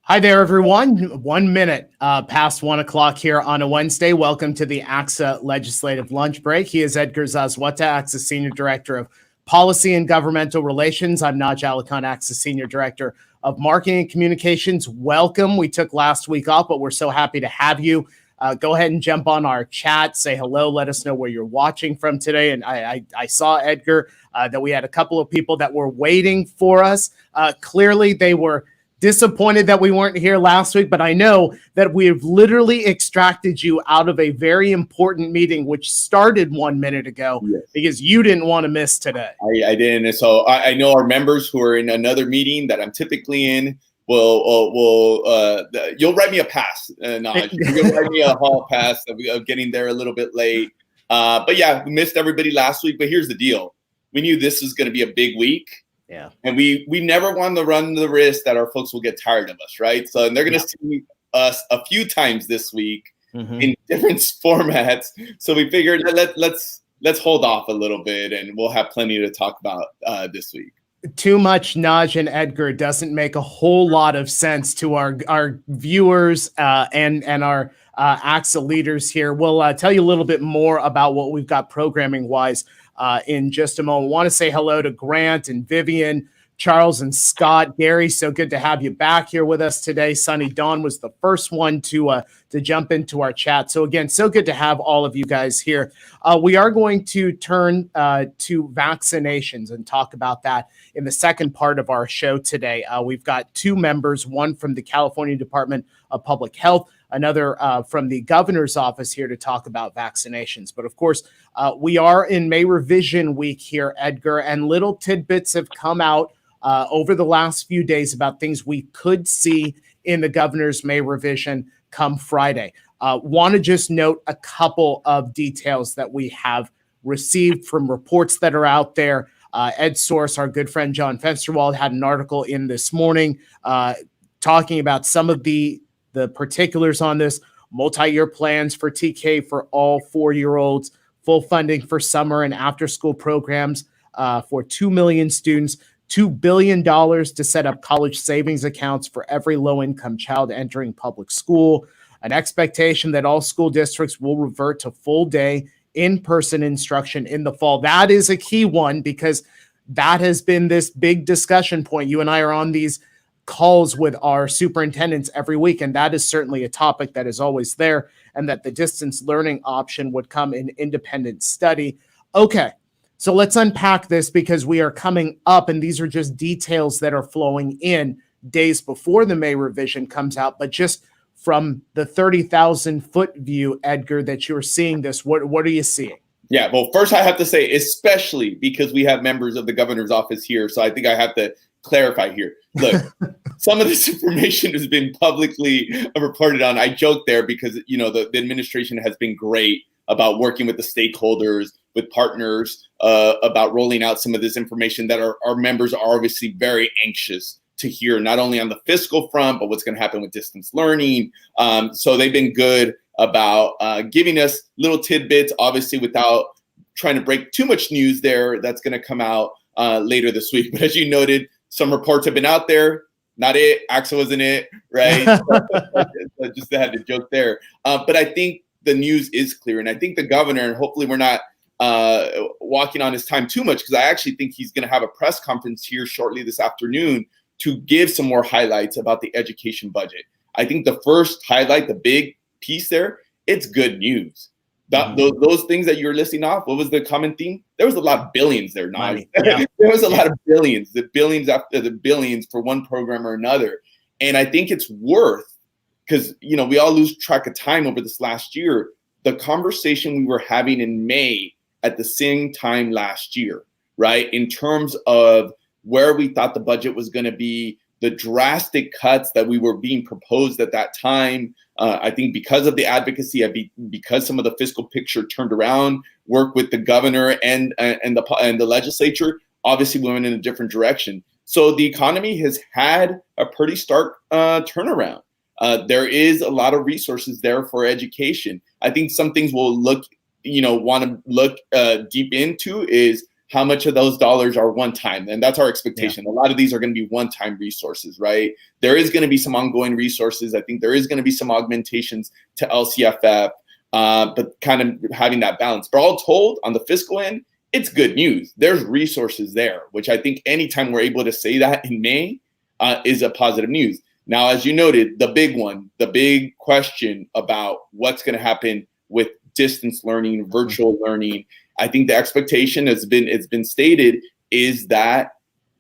Hi there, everyone. 1 minute past 1 o'clock here on a Wednesday. Welcome to the ACSA Legislative Lunch Break. He is Edgar Zazwata, ACSA Senior Director of Policy and Governmental Relations. I'm Naj and Edgar, ACSA Senior Director of Marketing and Communications. Welcome. We took last week off, but we're so happy to have you. Go ahead and jump on our chat, say hello, let us know where you're watching from today. And I saw, Edgar, that we had a couple of people that were waiting for us. Clearly, they were disappointed that we weren't here last week, but I know that we've literally extracted you out of a very important meeting, which started 1 minute ago, yes, because you didn't want to miss today. I didn't. And so I know our members who are in another meeting that I'm typically in will you'll write me a pass, Naj. You'll write me a hall pass of getting there a little bit late. But yeah, we missed everybody last week. But here's the deal. We knew this was going to be a big week. Yeah. And we never want to run the risk that our folks will get tired of us, right? So they're going to see us a few times this week in different formats. So we figured let's hold off a little bit, and we'll have plenty to talk about this week. Too much Naj and Edgar doesn't make a whole lot of sense to our viewers and our ACSA leaders here. We'll tell you a little bit more about what we've got programming-wise in just a moment. I want to say hello to Grant and Vivian, Charles and Scott. Gary, so good to have you back here with us today. Sunny Dawn was the first one to jump into our chat. So again, so good to have all of you guys here. We are going to turn to vaccinations and talk about that in the second part of our show today. We've got two members, one from the California Department of Public Health, another from the governor's office here to talk about vaccinations. But of course, we are in May revision week here, Edgar, and little tidbits have come out over the last few days about things we could see in the governor's May revision come Friday. Want to just note a couple of details that we have received from reports that are out there. EdSource, our good friend John Fensterwald, had an article in this morning talking about some of the particulars on this, multi-year plans for TK for all 4-year-olds, full funding for summer and after-school programs for 2 million students, $2 billion to set up college savings accounts for every low-income child entering public school, an expectation that all school districts will revert to full-day in-person instruction in the fall. That is a key one because that has been this big discussion point. You and I are on these calls with our superintendents every week, and that is certainly a topic that is always there, and that the distance learning option would come in independent study. Okay, so let's unpack this because we are coming up, and these are just details that are flowing in days before the May revision comes out, but just from the 30,000-foot view, Edgar, that you're seeing this, what are you seeing? Yeah, well, first I have to say, especially because we have members of the governor's office here, so I think I have to clarify here. Look, some of this information has been publicly reported on. I joke there because, you know, the administration has been great about working with the stakeholders, with partners, about rolling out some of this information that our members are obviously very anxious to hear, not only on the fiscal front, but what's going to happen with distance learning. So they've been good about giving us little tidbits, obviously without trying to break too much news there that's going to come out later this week. But as you noted, some reports have been out there. Not it. ACSA wasn't it, right? So just to have the joke there. But I think the news is clear. And I think the governor, and hopefully we're not walking on his time too much, because I actually think he's going to have a press conference here shortly this afternoon to give some more highlights about the education budget. I think the first highlight, the big piece there, it's good news. Those things that you're listing off, what was the common theme? There was a lot of billions there, Naj. Yeah. There was a lot of billions, the billions after the billions for one program or another. And I think it's worth, because, you know, we all lose track of time over this last year, the conversation we were having in May at the same time last year, right? In terms of where we thought the budget was going to be, the drastic cuts that we were being proposed at that time. I think because of the advocacy, because some of the fiscal picture turned around, work with the governor and the legislature, obviously we went in a different direction. So the economy has had a pretty stark turnaround. There is a lot of resources there for education. I think some things we'll want to look deep into is how much of those dollars are one time. And that's our expectation. A lot of these are going to be one-time resources, right? There is going to be some ongoing resources. I think there is going to be some augmentations to LCFF, but kind of having that balance. But all told, on the fiscal end, it's good news. There's resources there, which I think anytime we're able to say that in May is a positive news. Now, as you noted, the big question about what's going to happen with distance learning, virtual learning, I think the expectation it's been stated is that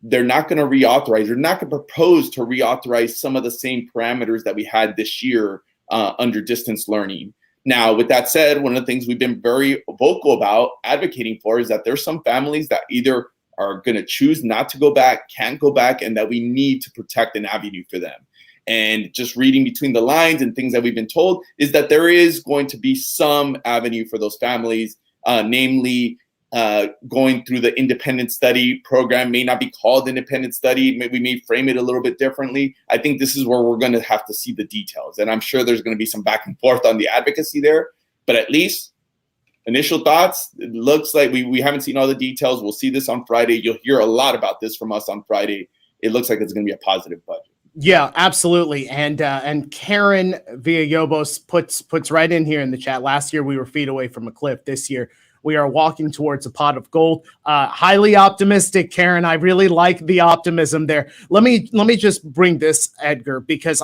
they're not going to reauthorize. They're not going to propose to reauthorize some of the same parameters that we had this year under distance learning. Now, with that said, one of the things we've been very vocal about advocating for is that there's some families that either are going to choose not to go back, can't go back, and that we need to protect an avenue for them. And just reading between the lines and things that we've been told is that there is going to be some avenue for those families, namely going through the independent study program. May not be called independent study. We may frame it a little bit differently. I think this is where we're going to have to see the details. And I'm sure there's going to be some back and forth on the advocacy there. But at least initial thoughts, it looks like we haven't seen all the details. We'll see this on Friday. You'll hear a lot about this from us on Friday. It looks like it's going to be a positive budget. Yeah, absolutely. And Karen Villalobos puts right in here in the chat. Last year we were feet away from a cliff. This year we are walking towards a pot of gold. Highly optimistic, Karen. I really like the optimism there. Let me just bring this, Edgar, because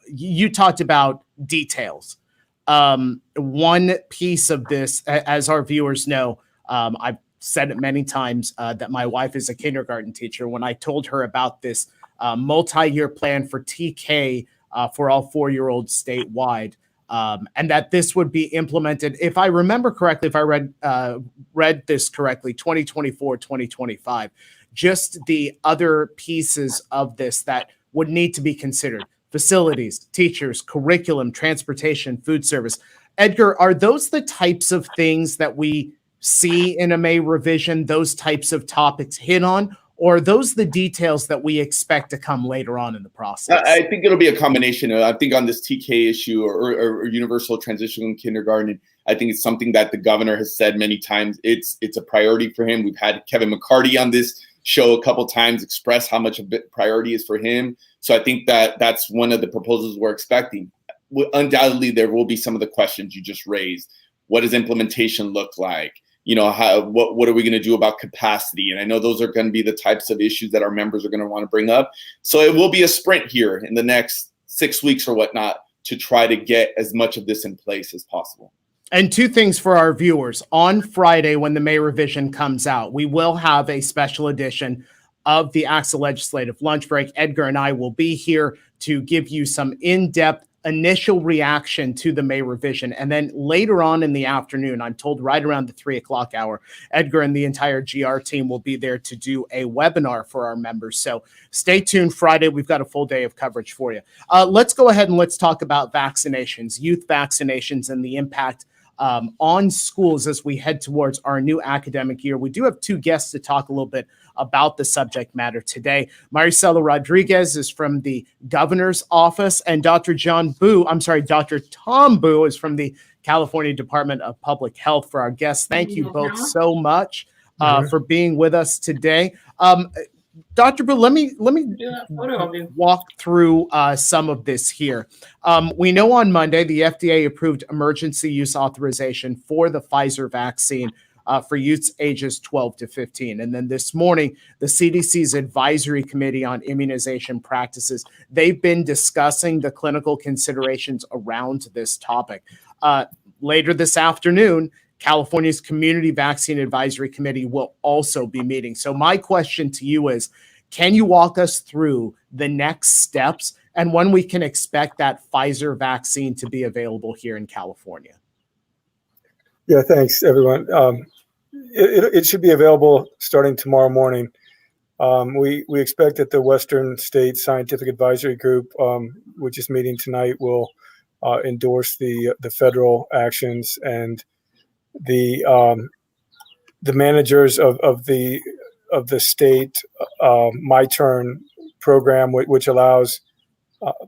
you talked about details. One piece of this, as our viewers know, I've said it many times that my wife is a kindergarten teacher. When I told her about this multi-year plan for TK for all 4-year-olds statewide, and that this would be implemented, if I remember correctly, if I read this correctly, 2024, 2025, just the other pieces of this that would need to be considered: facilities, teachers, curriculum, transportation, food service. Edgar, are those the types of things that we see in a May revision, those types of topics hit on? Or are those the details that we expect to come later on in the process? I think it'll be a combination. I think on this TK issue or universal transition in kindergarten, I think it's something that the governor has said many times. It's a priority for him. We've had Kevin McCarty on this show a couple times express how much a priority is for him. So I think that's one of the proposals we're expecting. Undoubtedly, there will be some of the questions you just raised. What does implementation look like? You know, what are we going to do about capacity? And I know those are going to be the types of issues that our members are going to want to bring up. So it will be a sprint here in the next 6 weeks or whatnot to try to get as much of this in place as possible. And two things for our viewers. On Friday, when the May revision comes out, we will have a special edition of the ACSA Legislative Lunch Break. Edgar and I will be here to give you some in-depth initial reaction to the May revision. And then later on in the afternoon, I'm told right around the 3 o'clock hour, Edgar and the entire GR team will be there to do a webinar for our members. So stay tuned Friday. We've got a full day of coverage for you. Let's go ahead and let's talk about vaccinations, youth vaccinations, and the impact on schools as we head towards our new academic year. We do have two guests to talk a little bit about the subject matter today. Maricela Rodriguez is from the governor's office, and Dr. Tom Boo is from the California Department of Public Health. For our guests, thank you both so much for being with us today. Dr. Boo, let me walk through some of this here. We know on Monday, the FDA approved emergency use authorization for the Pfizer vaccine for youths ages 12 to 15. And then this morning, the CDC's Advisory Committee on Immunization Practices, they've been discussing the clinical considerations around this topic. Later this afternoon, California's Community Vaccine Advisory Committee will also be meeting. So my question to you is, can you walk us through the next steps and when we can expect that Pfizer vaccine to be available here in California? Yeah, thanks, everyone. It should be available starting tomorrow morning. We expect that the Western States Scientific Advisory Group, which is meeting tonight, will endorse the federal actions, and the managers of the state My Turn program, which allows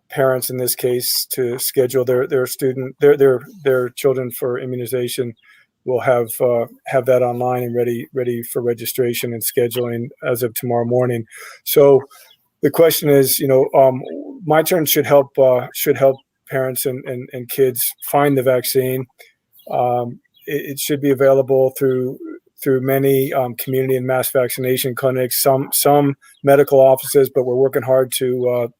parents in this case to schedule their children for immunization, we'll have that online and ready for registration and scheduling as of tomorrow morning. So the question is, My Turn should help parents and kids find the vaccine. It should be available through many community and mass vaccination clinics, some medical offices, but we're working hard to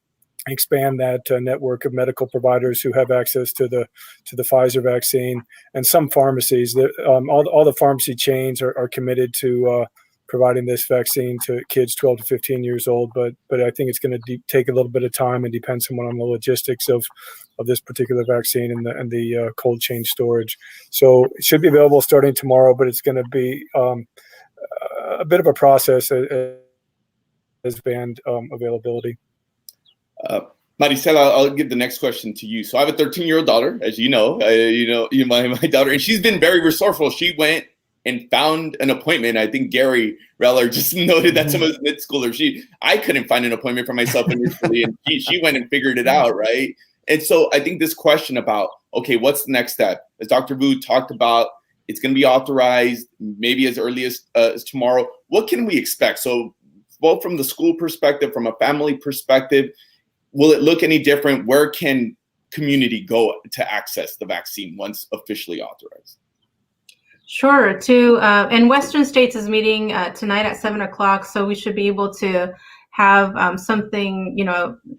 expand that network of medical providers who have access to the Pfizer vaccine, and some pharmacies. All the pharmacy chains are committed to providing this vaccine to kids 12 to 15 years old, but I think it's going to take a little bit of time and depend somewhat on the logistics of this particular vaccine and the cold chain storage. So it should be available starting tomorrow, but it's going to be a bit of a process as band availability. Maricela, I'll give the next question to you. So I have a 13-year-old daughter, as you know, my daughter, and she's been very resourceful. She went and found an appointment. I think Gary Reller just noted that some of his mid-schoolers, I couldn't find an appointment for myself initially, and she went and figured it out, right? And so I think this question about, okay, what's the next step? As Dr. Vu talked about, it's going to be authorized maybe as early as tomorrow. What can we expect? So both from the school perspective, from a family perspective, will it look any different? Where can community go to access the vaccine once officially authorized? Sure. And Western States is meeting tonight at 7 o'clock, so we should be able to have something,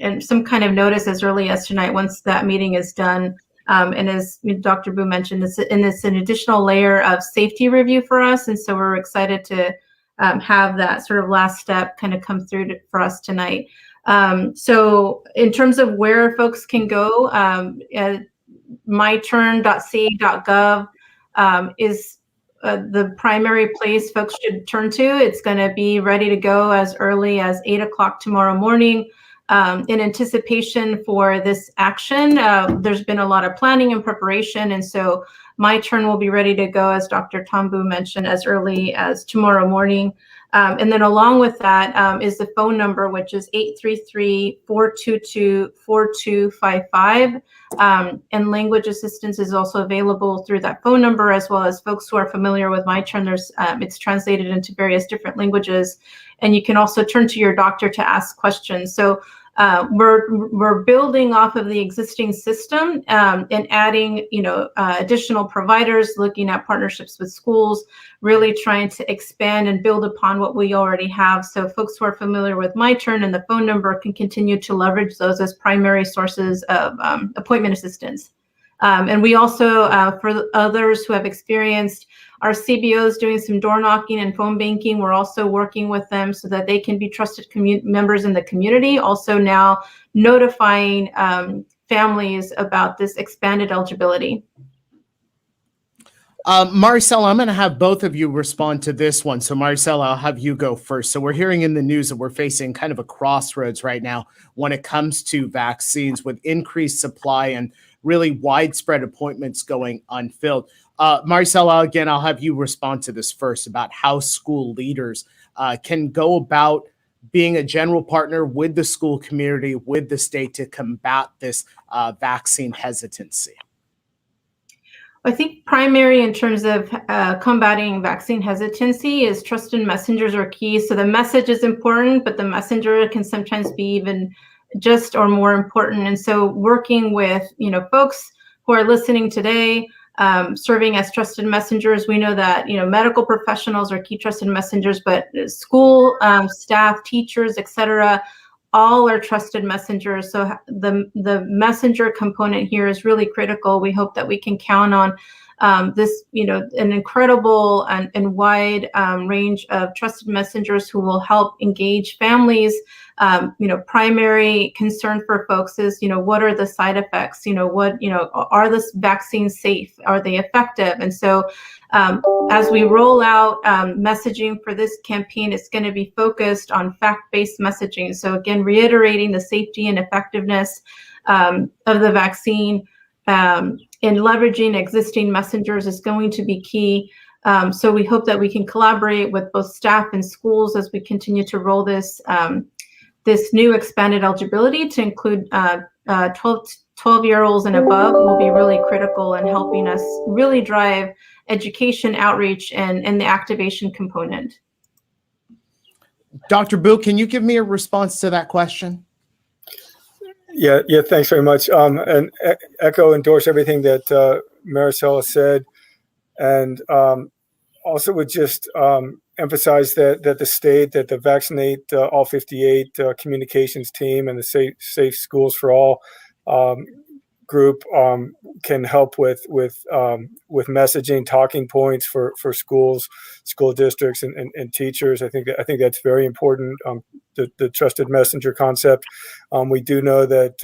and some kind of notice as early as tonight once that meeting is done. And as Dr. Vu mentioned, it's an additional layer of safety review for us, and so we're excited to have that sort of last step kind of come through for us tonight. So in terms of where folks can go, myturn.ca.gov is the primary place folks should turn to. It's going to be ready to go as early as 8 o'clock tomorrow morning. In anticipation for this action, there's been a lot of planning and preparation, and so My Turn will be ready to go, as Dr. Tom Vu mentioned, as early as tomorrow morning. And then along with that is the phone number, which is 833-422-4255. And language assistance is also available through that phone number, as well as folks who are familiar with My Turn. It's translated into various different languages. And you can also turn to your doctor to ask questions. So we're building off of the existing system and adding, additional providers, looking at partnerships with schools, really trying to expand and build upon what we already have. So folks who are familiar with My Turn and the phone number can continue to leverage those as primary sources of appointment assistance. And we also, for others who have experienced our CBOs doing some door knocking and phone banking, we're also working with them so that they can be trusted members in the community. Also now notifying families about this expanded eligibility. Maricela, I'm going to have both of you respond to this one. So Maricela, I'll have you go first. So we're hearing in the news that we're facing kind of a crossroads right now when it comes to vaccines, with increased supply and really widespread appointments going unfilled. Maricela, again, I'll have you respond to this first about how school leaders can go about being a general partner with the school community, with the state, to combat this vaccine hesitancy. I think primary in terms of combating vaccine hesitancy is trusted messengers are key. So the message is important, but the messenger can sometimes be even just or more important. And so working with, folks who are listening today, serving as trusted messengers. We know that, medical professionals are key trusted messengers, but school staff, teachers, etc., all are trusted messengers. So the messenger component here is really critical. We hope that we can count on this, an incredible and wide range of trusted messengers who will help engage families. Primary concern for folks is, what are the side effects? Are the vaccines safe? Are they effective? And so as we roll out messaging for this campaign, it's going to be focused on fact-based messaging. So again, reiterating the safety and effectiveness of the vaccine and leveraging existing messengers is going to be key. So we hope that we can collaborate with both staff and schools as we continue to roll this new expanded eligibility to include 12-year-olds and above will be really critical in helping us really drive education, outreach, and the activation component. Dr. Boo, can you give me a response to that question? Yeah, thanks very much. And endorse everything that Maricela said, and also would just emphasize that the state, that the Vaccinate All 58 communications team and the Safe Schools for All group can help with messaging, talking points for schools, school districts, and teachers. I think that's very important. The trusted messenger concept. We do know that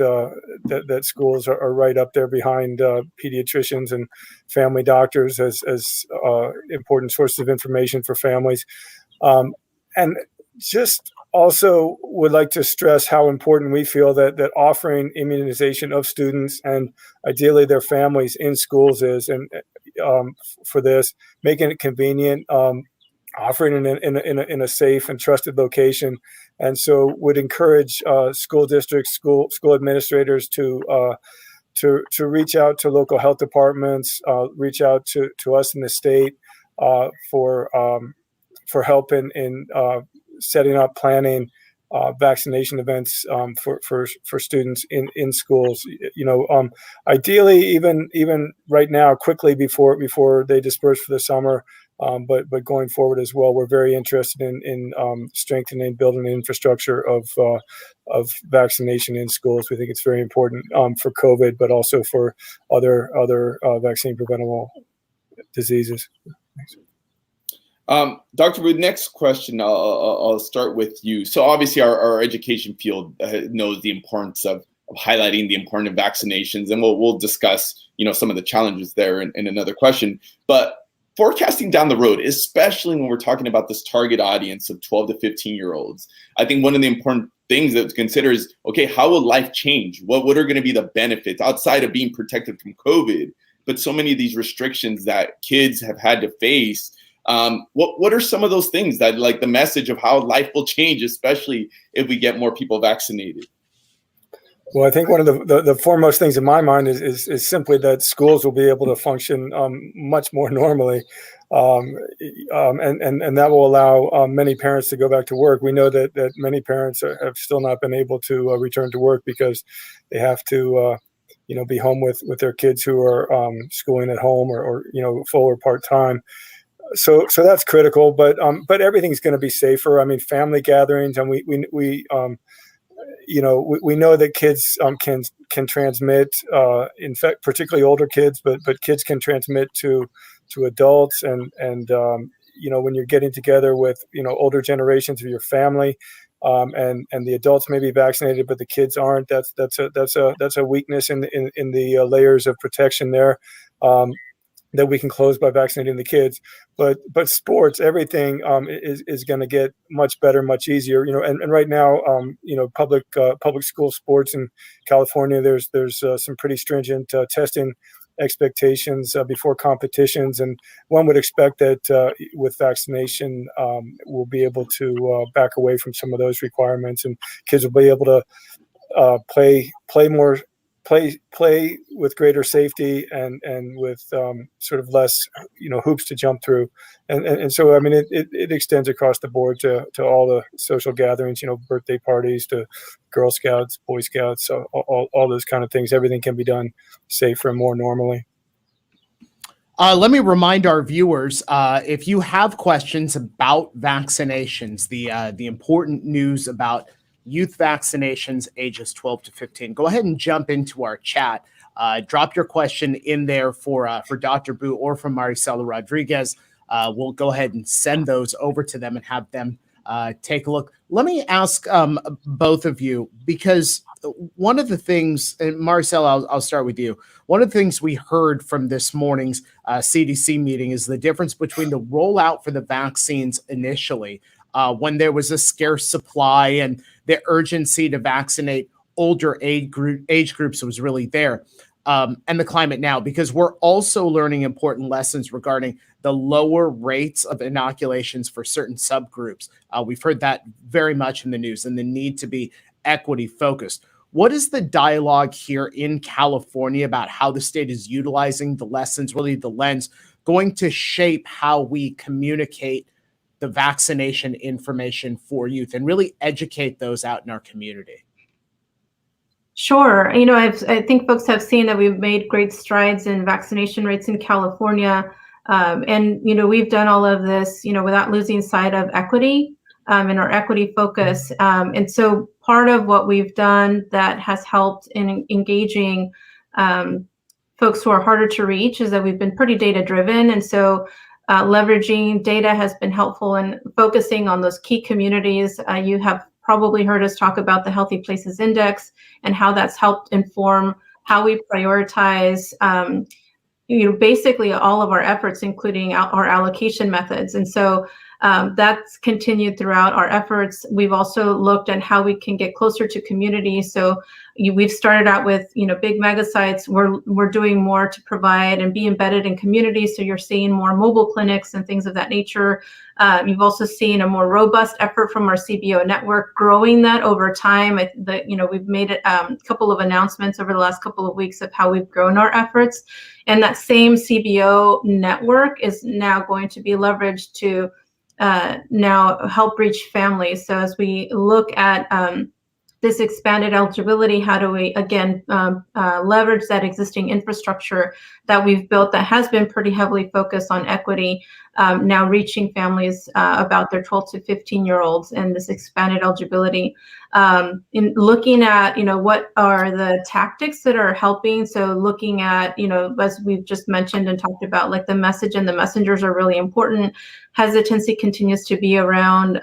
that schools are right up there behind pediatricians and family doctors as important sources of information for families. And just also would like to stress how important we feel that offering immunization of students and ideally their families in schools is, and for this, making it convenient, offering it in a safe and trusted location. And so would encourage school districts, school administrators to reach out to local health departments, reach out to us in the state for help in setting up, planning vaccination events for students in schools. Ideally, even right now, quickly before they disperse for the summer. But going forward as well, we're very interested in strengthening, building the infrastructure of vaccination in schools. We think it's very important for COVID, but also for other vaccine preventable diseases. Thanks. Dr. Wood, next question, I'll start with you. So obviously our education field knows the importance of highlighting the importance of vaccinations, and we'll discuss some of the challenges there in another question. But forecasting down the road, especially when we're talking about this target audience of 12 to 15-year-olds, I think one of the important things to consider is, okay, how will life change? What are going to be the benefits outside of being protected from COVID? But so many of these restrictions that kids have had to face, what are some of those things that, like, the message of how life will change, especially if we get more people vaccinated? Well, I think one of the foremost things in my mind is simply that schools will be able to function much more normally, and that will allow many parents to go back to work. We know that many parents have still not been able to return to work because they have to be home with their kids who are schooling at home or full or part time. So that's critical, but everything's going to be safer. I mean, family gatherings, and we know that kids can transmit, in fact, particularly older kids, but kids can transmit to adults, and when you're getting together with older generations of your family, and the adults may be vaccinated, but the kids aren't. That's a weakness in the layers of protection there. That we can close by vaccinating the kids, but sports, everything is going to get much better, much easier. And right now, public school sports in California, there's some pretty stringent testing expectations before competitions, and one would expect that with vaccination, we'll be able to back away from some of those requirements, and kids will be able to play with greater safety and with sort of less hoops to jump through, and so I mean it extends across the board to all the social gatherings, birthday parties, to Girl Scouts, Boy Scouts, so all those kind of things. Everything can be done safer and more normally. Let me remind our viewers, if you have questions about vaccinations, the important news about youth vaccinations ages 12 to 15, go ahead and jump into our chat. Drop your question in there for Dr. Boo or from Maricela Rodriguez. We'll go ahead and send those over to them and have them take a look. Let me ask both of you, because one of the things, and Maricela, I'll start with you. One of the things we heard from this morning's CDC meeting is the difference between the rollout for the vaccines initially, when there was a scarce supply and the urgency to vaccinate older age groups was really there, and the climate now, because we're also learning important lessons regarding the lower rates of inoculations for certain subgroups. We've heard that very much in the news, and the need to be equity focused. What is the dialogue here in California about how the state is utilizing the lessons, really the lens going to shape how we communicate the vaccination information for youth and really educate those out in our community? Sure. I think folks have seen that we've made great strides in vaccination rates in California. And we've done all of this, without losing sight of equity and our equity focus. And so part of what we've done that has helped in engaging folks who are harder to reach is that we've been pretty data driven. And so leveraging data has been helpful in focusing on those key communities. You have probably heard us talk about the Healthy Places Index and how that's helped inform how we prioritize basically all of our efforts, including our allocation methods. And so that's continued throughout our efforts. We've also looked at how we can get closer to communities. So we've started out with big mega sites. We're doing more to provide and be embedded in communities. So you're seeing more mobile clinics and things of that nature. You've also seen a more robust effort from our CBO network, growing that over time. We've made a couple of announcements over the last couple of weeks of how we've grown our efforts. And that same CBO network is now going to be leveraged to now help reach families. So as we look at this expanded eligibility, how do we, again, leverage that existing infrastructure that we've built that has been pretty heavily focused on equity, now reaching families about their 12 to 15-year-olds and this expanded eligibility. In looking at, what are the tactics that are helping. So looking at, as we've just mentioned and talked about, like the message and the messengers are really important. Hesitancy continues to be around,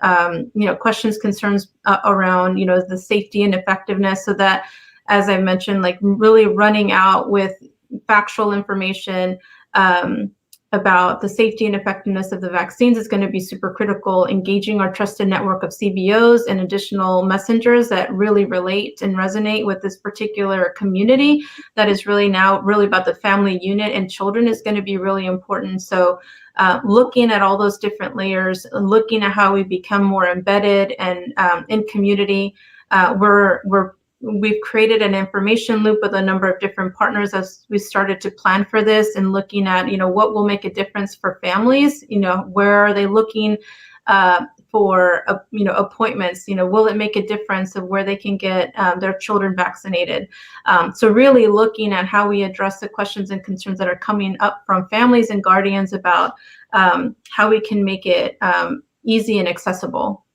questions, concerns around, the safety and effectiveness, so that, as I mentioned, like really running out with factual information about the safety and effectiveness of the vaccines is going to be super critical. Engaging our trusted network of CBOs and additional messengers that really relate and resonate with this particular community that is really now really about the family unit and children is going to be really important. So looking at all those different layers, looking at how we become more embedded and in community, we've created an information loop with a number of different partners as we started to plan for this, and looking at, what will make a difference for families, where are they looking for, appointments, will it make a difference of where they can get their children vaccinated? So really looking at how we address the questions and concerns that are coming up from families and guardians about how we can make it easy and accessible.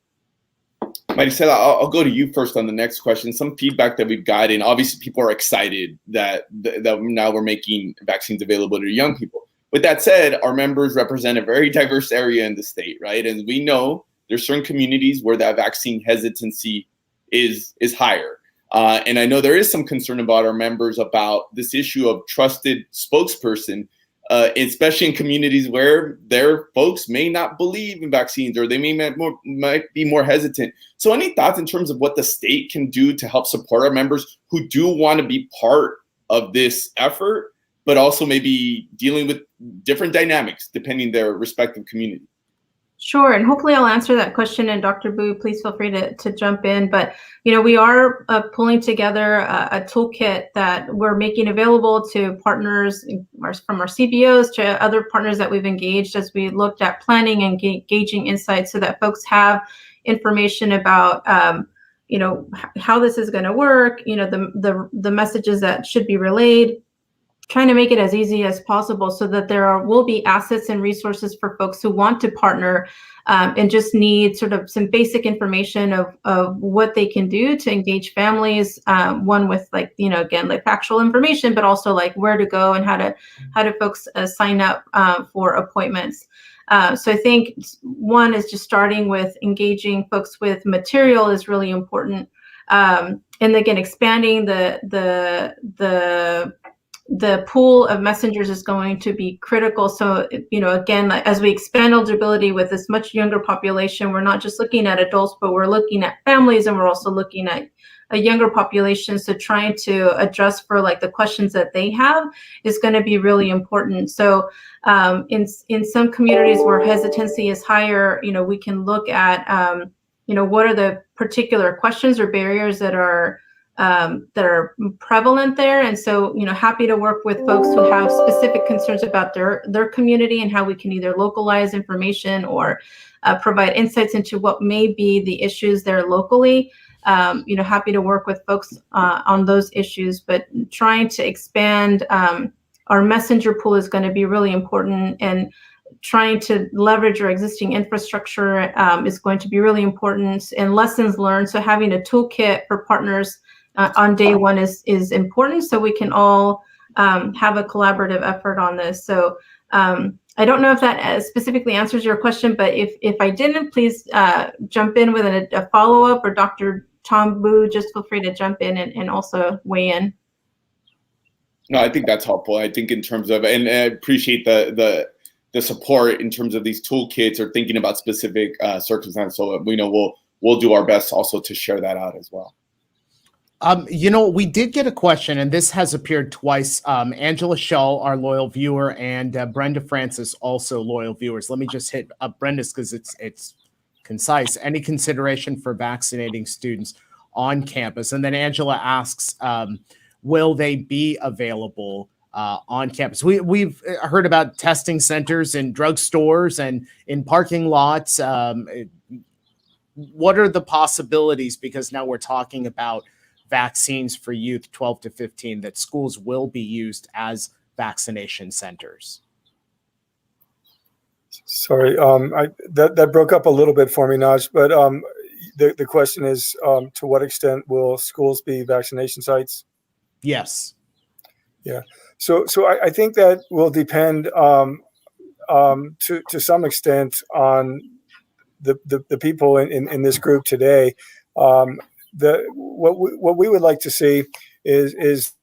Maricela, I'll go to you first on the next question. Some feedback that we've gotten, obviously people are excited that now we're making vaccines available to young people. With that said, our members represent a very diverse area in the state, right? And we know there's certain communities where that vaccine hesitancy is higher. And I know there is some concern about our members about this issue of trusted spokesperson, especially in communities where their folks may not believe in vaccines, or they might be more hesitant. So any thoughts in terms of what the state can do to help support our members who do want to be part of this effort, but also maybe dealing with different dynamics depending their respective community? Sure, and hopefully I'll answer that question. And Dr. Boo, please feel free to jump in. But we are pulling together a toolkit that we're making available to partners from our CBOs to other partners that we've engaged as we looked at planning and gauging insights, so that folks have information about how this is going to work, the messages that should be relayed, trying to make it as easy as possible so that there will be assets and resources for folks who want to partner and just need sort of some basic information of what they can do to engage families, one with again, like factual information, but also like where to go and how do folks sign up for appointments. So I think one is just starting with engaging folks with material is really important. And again, expanding the pool of messengers is going to be critical. So, again, as we expand eligibility with this much younger population, we're not just looking at adults, but we're looking at families, and we're also looking at a younger population. So trying to adjust for like the questions that they have is going to be really important. So in some communities where hesitancy is higher, we can look at, what are the particular questions or barriers that are that are prevalent there. And so, happy to work with folks who have specific concerns about their community and how we can either localize information or provide insights into what may be the issues there locally. Happy to work with folks on those issues, but trying to expand our messenger pool is going to be really important, and trying to leverage our existing infrastructure is going to be really important, and lessons learned. So having a toolkit for partners on day one is important, so we can all have a collaborative effort on this. So I don't know if that specifically answers your question, but if I didn't, please jump in with a follow-up, or Dr. Tom Boo, just feel free to jump in and also weigh in. No, I think that's helpful. I think in terms of, and I appreciate the support in terms of these toolkits or thinking about specific circumstances. So we know we'll do our best also to share that out as well. We did get a question, and this has appeared twice. Angela Shull, our loyal viewer, and Brenda Francis, also loyal viewers. Let me just hit up Brenda's because it's concise. Any consideration for vaccinating students on campus? And then Angela asks, will they be available on campus? We've heard about testing centers in drugstores and in parking lots. What are the possibilities? Because now we're talking about vaccines for youth 12 to 15, that schools will be used as vaccination centers. Sorry, that broke up a little bit for me, Naj, but the question is, to what extent will schools be vaccination sites? Yes. Yeah. So I think that will depend to some extent on the people in this group today. What we would like to see is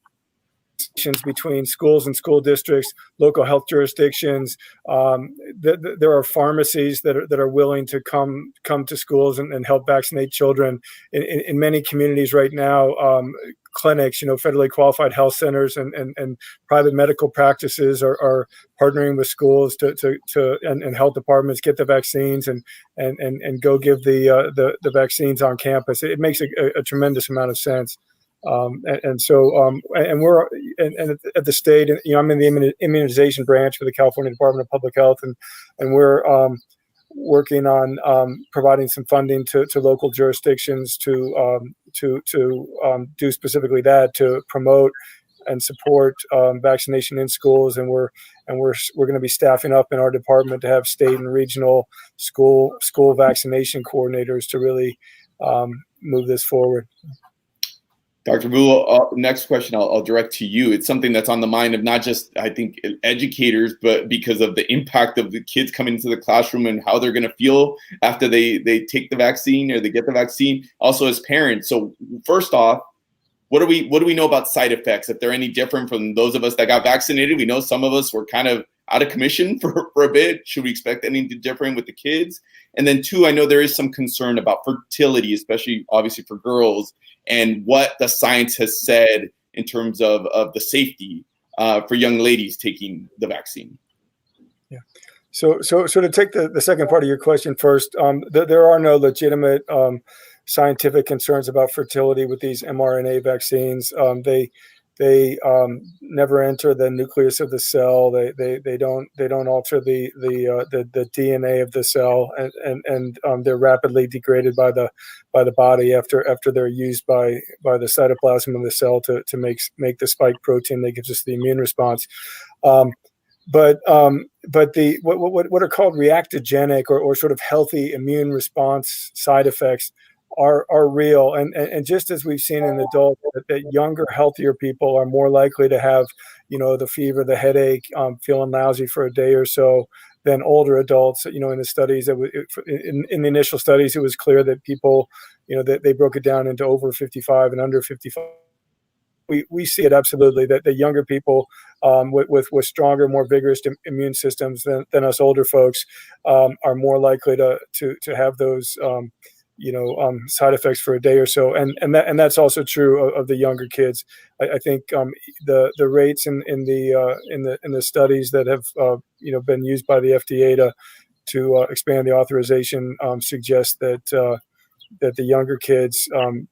between schools and school districts, local health jurisdictions. There are pharmacies that are willing to come to schools and help vaccinate children. In many communities right now, clinics, federally qualified health centers and private medical practices are partnering with schools and health departments get the vaccines and go give the vaccines on campus. It makes a tremendous amount of sense. So we're at the state, I'm in the immunization branch for the California Department of Public Health, and we're working on providing some funding to local jurisdictions to do specifically that, to promote and support vaccination in schools. And we're going to be staffing up in our department to have state and regional school vaccination coordinators to really move this forward. Dr. Boo, next question I'll direct to you. It's something that's on the mind of not just, I think, educators, but because of the impact of the kids coming into the classroom and how they're going to feel after they take the vaccine or they get the vaccine, also as parents. So first off, what do we know about side effects? If they're any different from those of us that got vaccinated? We know some of us were kind of out of commission for a bit. Should we expect anything different with the kids? And then two, I know there is some concern about fertility, especially obviously for girls, and what the science has said in terms of the safety for young ladies taking the vaccine. Yeah. So to take the second part of your question first, there are no legitimate scientific concerns about fertility with these mRNA vaccines. They never enter the nucleus of the cell. They don't alter the DNA of the cell, and they're rapidly degraded by the body after they're used by the cytoplasm of the cell to make the spike protein that gives us the immune response. But the what are called reactogenic or sort of healthy immune response side effects are real, and just as we've seen in adults, that younger, healthier people are more likely to have, the fever, the headache, feeling lousy for a day or so than older adults. In the studies in the initial studies, it was clear that people, that they broke it down into over 55 and under 55. We see it absolutely that the younger people with stronger, more vigorous immune systems than us older folks are more likely to have those side effects for a day or so, and that's also true of the younger kids. I think the rates in the studies that have been used by the FDA to expand the authorization suggest that that the younger kids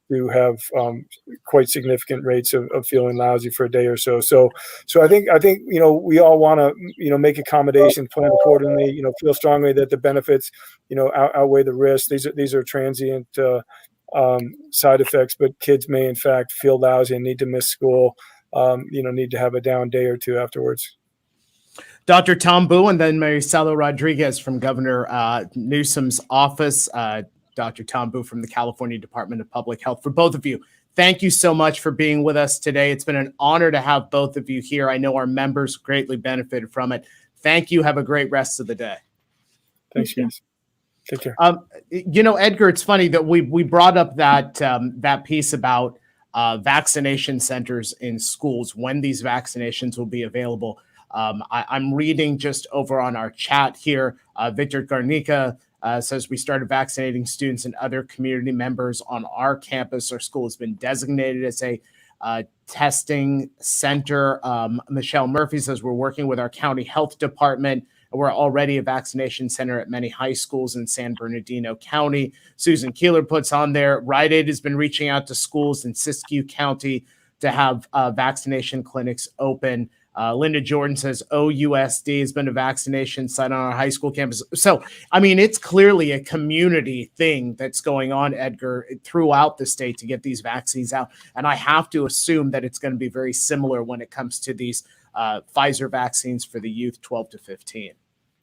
do have quite significant rates of feeling lousy for a day or so. So I think we all want to make accommodations, plan accordingly. Feel strongly that the benefits outweigh the risks. These are transient side effects, but kids may in fact feel lousy and need to miss school. Need to have a down day or two afterwards. Dr. Tom Boo and then Maricela Rodriguez from Governor Newsom's office. Dr. Tom Boo from the California Department of Public Health. For both of you, thank you so much for being with us today. It's been an honor to have both of you here. I know our members greatly benefited from it. Thank you. Have a great rest of the day. Thanks, guys. Take care. Edgar, it's funny that we brought up that piece about vaccination centers in schools, when these vaccinations will be available. I'm reading just over on our chat here. Victor Garnica says we started vaccinating students and other community members on our campus. Our school has been designated as a testing center. Michelle Murphy says we're working with our county health department. We're already a vaccination center at many high schools in San Bernardino County. Susan Keeler puts on there, Rite Aid has been reaching out to schools in Siskiyou County to have vaccination clinics open. Linda Jordan says OUSD has been a vaccination site on our high school campus. So, it's clearly a community thing that's going on, Edgar, throughout the state to get these vaccines out. And I have to assume that it's going to be very similar when it comes to these Pfizer vaccines for the youth 12 to 15.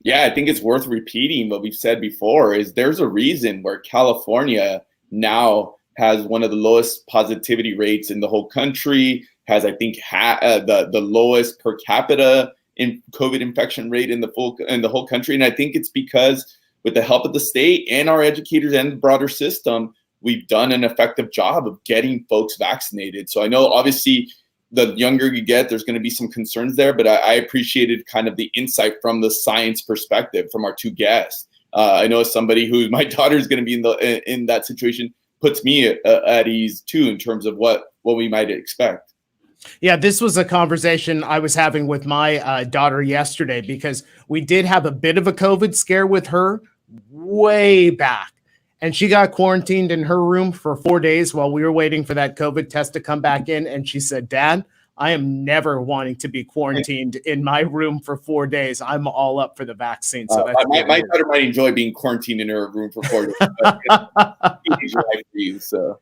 Yeah, I think it's worth repeating what we've said before is there's a reason where California now has one of the lowest positivity rates in the whole country, has, I think, the lowest per capita in COVID infection rate in the whole country. And I think it's because with the help of the state and our educators and the broader system, we've done an effective job of getting folks vaccinated. So I know obviously the younger you get, there's going to be some concerns there, but I appreciated kind of the insight from the science perspective from our two guests. I know as somebody who my daughter is going to be in that situation puts me at ease too in terms of what we might expect. Yeah, this was a conversation I was having with my daughter yesterday because we did have a bit of a COVID scare with her way back. And she got quarantined in her room for 4 days while we were waiting for that COVID test to come back in. And she said, Dad, I am never wanting to be quarantined in my room for 4 days. I'm all up for the vaccine. So that's my daughter might enjoy being quarantined in her room for 4 days. So.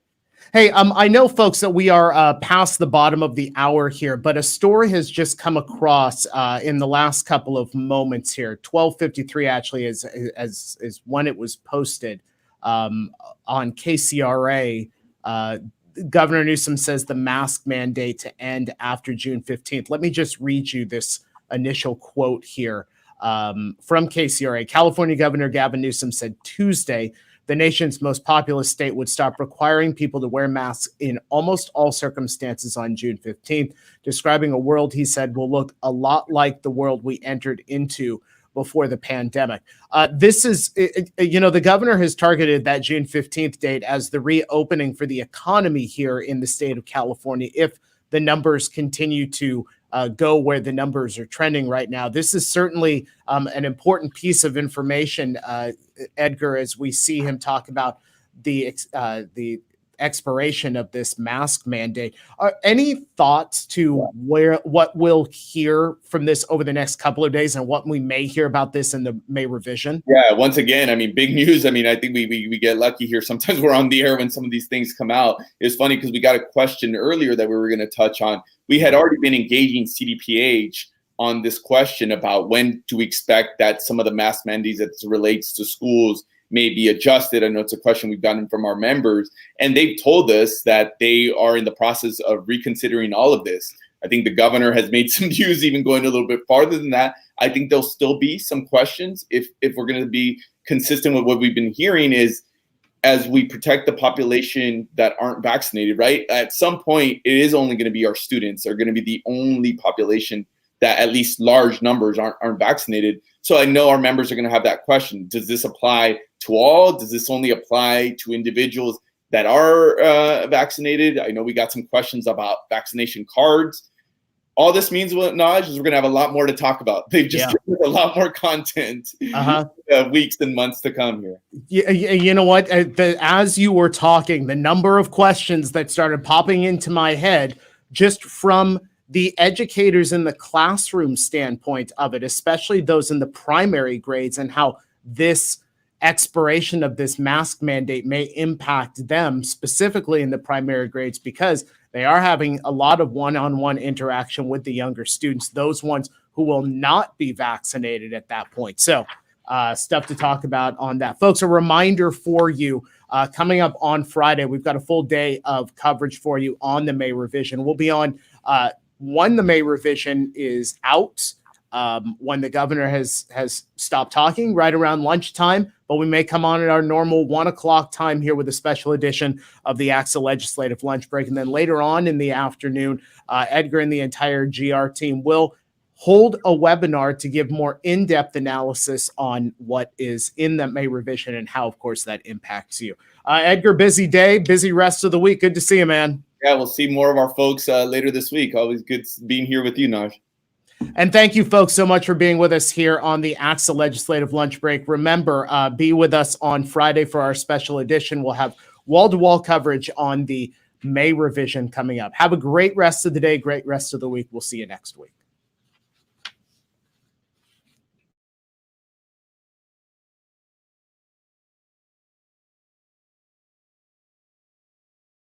Hey, I know, folks, that we are past the bottom of the hour here, but a story has just come across in the last couple of moments here. 12:53 actually is when it was posted. On KCRA, Governor Newsom says the mask mandate to end after June 15th. Let me just read you this initial quote here from KCRA. California Governor Gavin Newsom said Tuesday the nation's most populous state would stop requiring people to wear masks in almost all circumstances on June 15th, describing a world he said will look a lot like the world we entered into before the pandemic. This is, the governor has targeted that June 15th date as the reopening for the economy here in the state of California if the numbers continue to go where the numbers are trending right now. This is certainly an important piece of information, Edgar, as we see him talk about the expiration of this mask mandate. Any thoughts to what we'll hear from this over the next couple of days and what we may hear about this in the May revision? Yeah, once again, big news. I think we get lucky here. Sometimes we're on the air when some of these things come out. It's funny because we got a question earlier that we were going to touch on. We had already been engaging CDPH on this question about when to expect that some of the mask mandates as it relates to schools may be adjusted. I know it's a question we've gotten from our members, and they've told us that they are in the process of reconsidering all of this. I think the governor has made some views even going a little bit farther than that. I think there'll still be some questions if we're going to be consistent with what we've been hearing is as we protect the population that aren't vaccinated, right? At some point, it is only going to be our students are going to be the only population that at least large numbers aren't vaccinated. So I know our members are going to have that question. Does this apply to all? Does this only apply to individuals that are vaccinated? I know we got some questions about vaccination cards. all this means, Naj, is we're going to have a lot more to talk about. They've just given us a lot more content weeks and months to come here. You know what? As you were talking, the number of questions that started popping into my head just from the educators in the classroom standpoint of it, especially those in the primary grades, and how this expiration of this mask mandate may impact them specifically in the primary grades, because they are having a lot of one-on-one interaction with the younger students, those ones who will not be vaccinated at that point. So stuff to talk about on that. Folks, a reminder for you, coming up on Friday, we've got a full day of coverage for you on the May revision. We'll be on when the May revision is out, when the governor has stopped talking, right around lunchtime, but we may come on at our normal 1 o'clock time here with a special edition of the ACSA Legislative Lunch Break. And then later on in the afternoon, Edgar and the entire GR team will hold a webinar to give more in-depth analysis on what is in the May revision and how, of course, that impacts you. Edgar, busy day, busy rest of the week. Good to see you, man. Yeah, we'll see more of our folks later this week. Always good being here with you, Naj. And thank you, folks, so much for being with us here on the ACSA Legislative Lunch Break. Remember, be with us on Friday for our special edition. We'll have wall-to-wall coverage on the May revision coming up. Have a great rest of the day, great rest of the week. We'll see you next week.